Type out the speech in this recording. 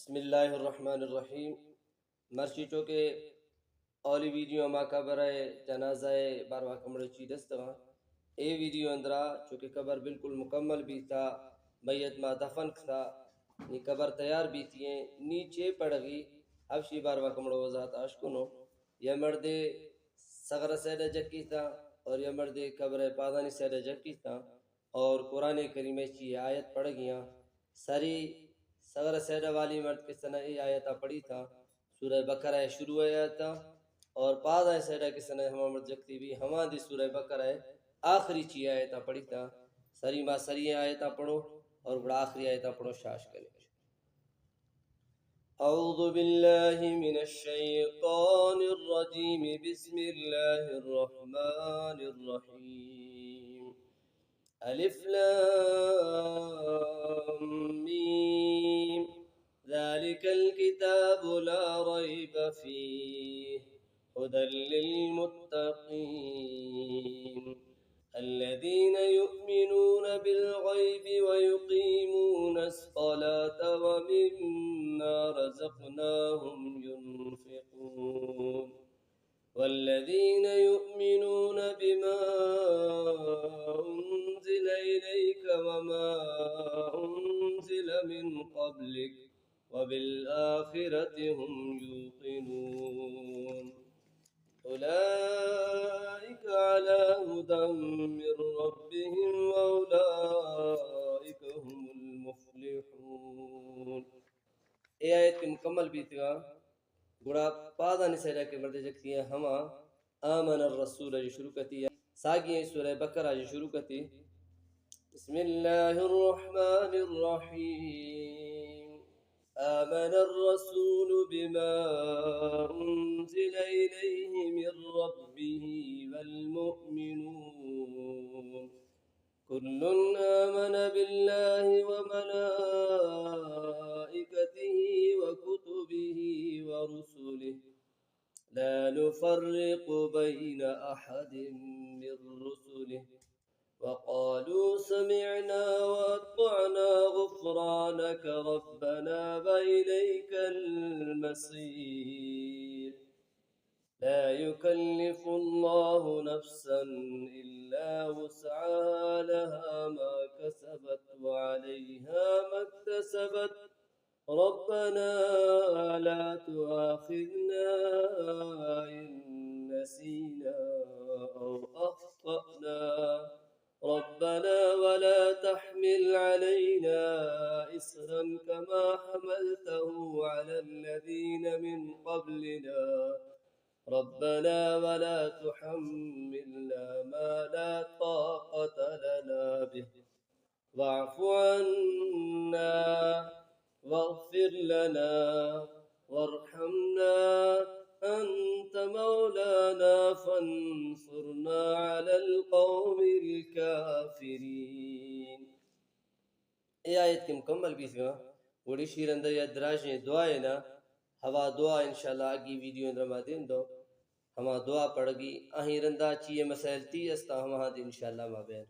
बिस्मिल्लाहिर्रहमानिर्रहीम। मर्चिचो के औली वीडियो मा कबर जनाज़ाए बारवा कमड़े ची दस्तवा ए वीडियो अंदरा चूँकि कबर बिल्कुल मुकम्मल भी था मैयत मा दफन था नी कबर तैयार भी थी नीचे पड़ गई हबशी बारवा कमड़ो वजात आशकुनो यह मर्दे सगर सैड जक्की था और यह मर्दे कबर पादानी सैड जक्की था और कुरान करीम की आयत पढ़ गया सारी सगर सैड वाली मर्द के सना ये आयता पढ़ी था सूरह बकरा शुरू आयत था और पादा सैड के सना हम मर्द जक्ती भी हमा दी सूरह बकरा आखिरी ची आयता पढ़ी था सरी मा सरी आयता पढ़ो और बड़ा आखिरी आयता पढ़ो शाश करे। अऊज़ु बिल्लाहि मिनश शैतानिर रजीम बिस्मिल्लाहिर रहमानिर रहीम अलिफ लाम मीम ज़ालिकल किताबु ला रैब फीह हुदल लिलमुत्तक़ीन الذين يؤمنون بالغيب ويقيمون الصلاة ومما رزقناهم ينفقون والذين يؤمنون بما أنزل إليك وما أنزل من قبلك وبالآخرة هم يوقنون أولئك على هدى من ربهم وأولئك هم المفلحون। ये आयत के मुकम्मल भी था गुड़ा पादा निसैरा के मर्द जक्ती है हमा आमन रसूल जो शुरू करती है सागी सूरह बकरा जो शुरू करती बिस्मिल्लाहिर्रहमानिर्रहीम آمن الرسول بما أنزل إليه من ربه والمؤمنون كل آمن بالله وملائكته وكتبه ورسله لا نفرق بين أحد من رسله وقالوا سمعنا وأطعنا غفرانك ربنا وإليك المصير لا يكلف الله نفسا إلا وسعها لها ما كسبت وعليها ما اكتسبت ربنا لا تؤاخذنا إن نسينا أو أخطأنا ربنا ولا تحمل علينا إصرا كما حملته على الذين من قبلنا ربنا ولا تحملنا ما لا طاقة لنا به واعف عنا واغفر لنا وارحمنا أنت مولانا فانصرنا على القوم الكافرين। ये आयत के मुकम्मल भी था बड़ी शीर अंदर या दराज दुआए ना हवा दुआ इंशाल्लाह आगे वीडियो अंदर मा दिन दो हमा दुआ पड़गी अहीं रंदा ची मसैल ती अस्ता हम इंशाल्लाह मा बयान